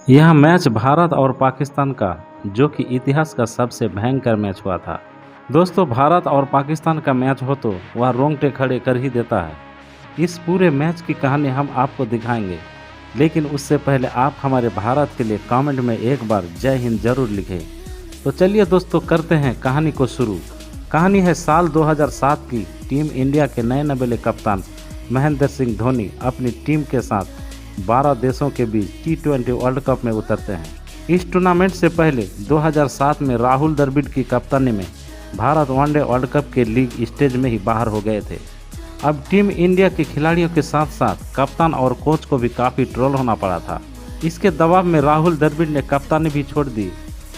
यह मैच भारत और पाकिस्तान का जो कि इतिहास का सबसे भयंकर मैच हुआ था। दोस्तों, भारत और पाकिस्तान का मैच हो तो वह रोंगटे खड़े कर ही देता है। इस पूरे मैच की कहानी हम आपको दिखाएंगे, लेकिन उससे पहले आप हमारे भारत के लिए कमेंट में एक बार जय हिंद जरूर लिखें। तो चलिए दोस्तों, करते हैं कहानी को शुरू। कहानी है साल 2007 की। टीम इंडिया के नए नवेले कप्तान महेंद्र सिंह धोनी अपनी टीम के साथ 12 देशों के बीच T20 वर्ल्ड कप में उतरते हैं। इस टूर्नामेंट से पहले 2007 में राहुल द्रविड़ की कप्तानी में भारत वनडे वर्ल्ड कप के लीग स्टेज में ही बाहर हो गए थे। अब टीम इंडिया के खिलाड़ियों के साथ साथ कप्तान और कोच को भी काफ़ी ट्रोल होना पड़ा था। इसके दबाव में राहुल द्रविड़ ने कप्तानी भी छोड़ दी।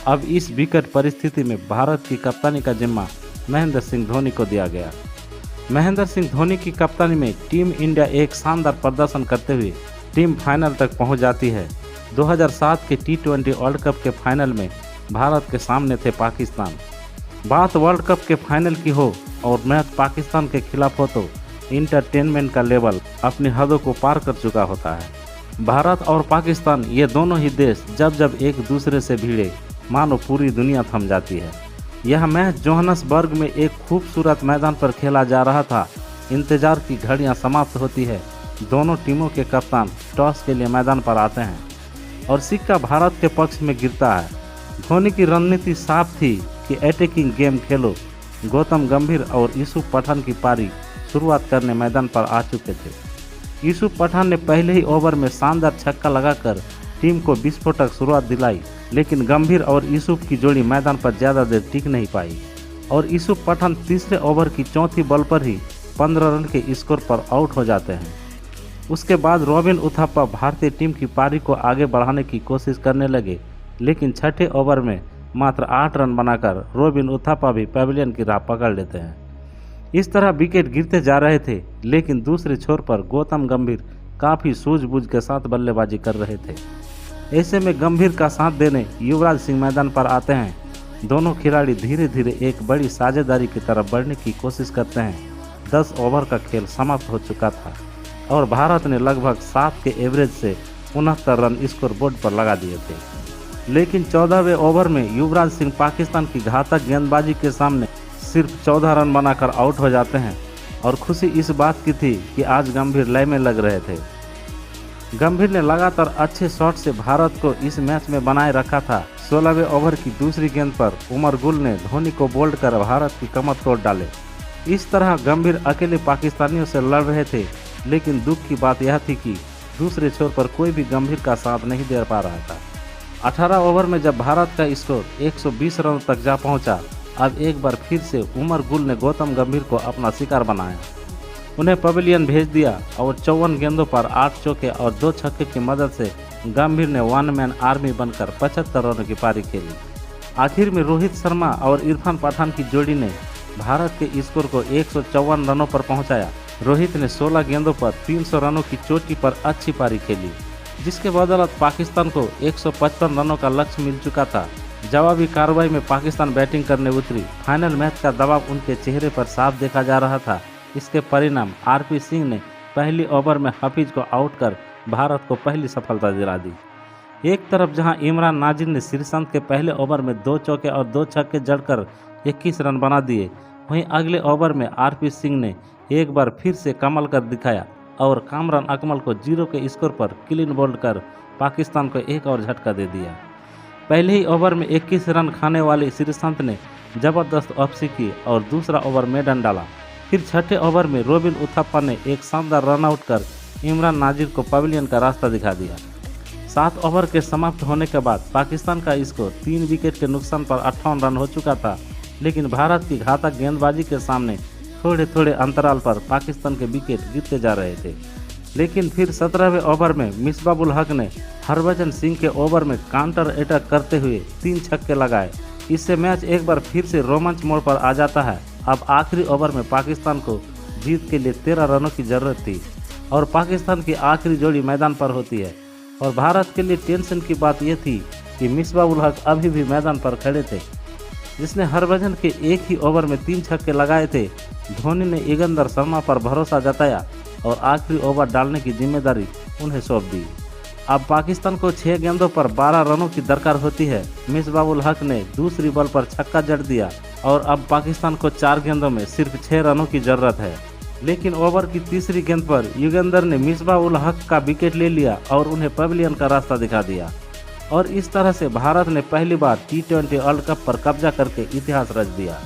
अब इस विकट परिस्थिति में भारत की कप्तानी का जिम्मा महेंद्र सिंह धोनी को दिया गया। महेंद्र सिंह धोनी की कप्तानी में टीम इंडिया एक शानदार प्रदर्शन करते हुए टीम फाइनल तक पहुंच जाती है। 2007 के T20 वर्ल्ड कप के फाइनल में भारत के सामने थे पाकिस्तान। बात वर्ल्ड कप के फाइनल की हो और मैच पाकिस्तान के खिलाफ हो तो इंटरटेनमेंट का लेवल अपनी हदों को पार कर चुका होता है। भारत और पाकिस्तान ये दोनों ही देश जब जब एक दूसरे से भिड़े मानो पूरी दुनिया थम जाती है। यह मैच जोहान्सबर्ग में एक खूबसूरत मैदान पर खेला जा रहा था। इंतजार की घड़ियां समाप्त होती है। दोनों टीमों के कप्तान टॉस के लिए मैदान पर आते हैं और सिक्का भारत के पक्ष में गिरता है। धोनी की रणनीति साफ थी कि अटैकिंग गेम खेलो। गौतम गंभीर और यूसुफ पठान की पारी शुरुआत करने मैदान पर आ चुके थे। यूसुफ पठान ने पहले ही ओवर में शानदार छक्का लगाकर टीम को विस्फोटक शुरुआत दिलाई, लेकिन गंभीर और यूसुफ की जोड़ी मैदान पर ज़्यादा देर टिक नहीं पाई और यूसुफ पठान तीसरे ओवर की चौथी बॉल पर ही 15 रन के स्कोर पर आउट हो जाते हैं। उसके बाद रॉबिन उथप्पा भारतीय टीम की पारी को आगे बढ़ाने की कोशिश करने लगे, लेकिन छठे ओवर में मात्र 8 रन बनाकर रॉबिन उथप्पा भी पैविलियन की राह पकड़ लेते हैं। इस तरह विकेट गिरते जा रहे थे, लेकिन दूसरे छोर पर गौतम गंभीर काफ़ी सूझबूझ के साथ बल्लेबाजी कर रहे थे। ऐसे में गंभीर का साथ देने युवराज सिंह मैदान पर आते हैं। दोनों खिलाड़ी धीरे धीरे एक बड़ी साझेदारी की तरफ बढ़ने की कोशिश करते हैं। 10 ओवर का खेल समाप्त हो चुका था और भारत ने लगभग 7 के एवरेज से 69 रन स्कोर बोर्ड पर लगा दिए थे। लेकिन 14वें ओवर में युवराज सिंह पाकिस्तान की घातक गेंदबाजी के सामने सिर्फ 14 रन बनाकर आउट हो जाते हैं और खुशी इस बात की थी कि आज गंभीर लय में लग रहे थे। गंभीर ने लगातार अच्छे शॉट से भारत को इस मैच में बनाए रखा था। 16वें ओवर की दूसरी गेंद पर उमर गुल ने धोनी को बोल्ड कर भारत की कमर तोड़ डाले। इस तरह गंभीर अकेले पाकिस्तानियों से लड़ रहे थे, लेकिन दुख की बात यह थी कि दूसरे छोर पर कोई भी गंभीर का साथ नहीं दे पा रहा था। 18 ओवर में जब भारत का स्कोर 120 रन तक जा पहुंचा, अब एक बार फिर से उमर गुल ने गौतम गंभीर को अपना शिकार बनाया। उन्हें पवेलियन भेज दिया और 54 गेंदों पर 8 चौके और 2 छक्के की मदद से गंभीर ने वन मैन आर्मी बनकर 75 रनों की पारी खेली। आखिर में रोहित शर्मा और इरफान पठान की जोड़ी ने भारत के स्कोर को 154 रनों पर पहुंचाया। रोहित ने 16 गेंदों पर 300 रनों की चोटी पर अच्छी पारी खेली, जिसके बदौलत पाकिस्तान को 155 रनों का लक्ष्य मिल चुका था। जवाबी कार्रवाई में पाकिस्तान बैटिंग करने उतरी। फाइनल मैच का दबाव उनके चेहरे पर साफ देखा जा रहा था। इसके परिणाम RP सिंह ने पहली ओवर में हफीज को आउट कर भारत को पहली सफलता दिला दी। एक तरफ जहां इमरान नाजिर ने श्रीसंत के पहले ओवर में 2 चौके और 2 छक्के जड़कर 21 रन बना दिए, वहीं अगले ओवर में RP सिंह ने एक बार फिर से कमाल कर दिखाया और कामरान अकमल को 0 के स्कोर पर क्लीन बोल्ड कर पाकिस्तान को एक और झटका दे दिया। पहले ही ओवर में 21 रन खाने वाले श्रीसंत ने जबरदस्त वापसी की और दूसरा ओवर मेडन डाला। फिर छठे ओवर में रॉबिन उथप्पा ने एक शानदार रन आउट कर इमरान नाजिर को पवेलियन का रास्ता दिखा दिया। 7 ओवर के समाप्त होने के बाद पाकिस्तान का स्कोर 3 विकेट के नुकसान पर 58 रन हो चुका था, लेकिन भारत की घातक गेंदबाजी के सामने थोड़े थोड़े अंतराल पर पाकिस्तान के विकेट गिरते जा रहे थे। लेकिन फिर 17वें ओवर में मिसबाह-उल हक ने हरभजन सिंह के ओवर में काउंटर अटैक करते हुए 3 छक्के लगाए। इससे मैच एक बार फिर से रोमांच मोड़ पर आ जाता है। अब आखिरी ओवर में पाकिस्तान को जीत के लिए 13 रनों की जरूरत थी और पाकिस्तान की आखिरी जोड़ी मैदान पर होती है। और भारत के लिए टेंशन की बात यह थी कि मिसबाह-उल हक अभी भी मैदान पर खड़े थे, जिसने हरभजन के एक ही ओवर में 3 छक्के लगाए थे। धोनी ने युगंधर शर्मा पर भरोसा जताया और आखिरी ओवर डालने की जिम्मेदारी उन्हें सौंप दी। अब पाकिस्तान को 6 गेंदों पर 12 रनों की दरकार होती है। मिसबाह उल हक ने दूसरी बॉल पर छक्का जड़ दिया और अब पाकिस्तान को 4 गेंदों में सिर्फ 6 रनों की जरूरत है। लेकिन ओवर की तीसरी गेंद पर युगेंद्र ने मिसबाह उल हक का विकेट ले लिया और उन्हें पवेलियन का रास्ता दिखा दिया और इस तरह से भारत ने पहली बार T20 वर्ल्ड कप पर कब्जा करके इतिहास रच दिया।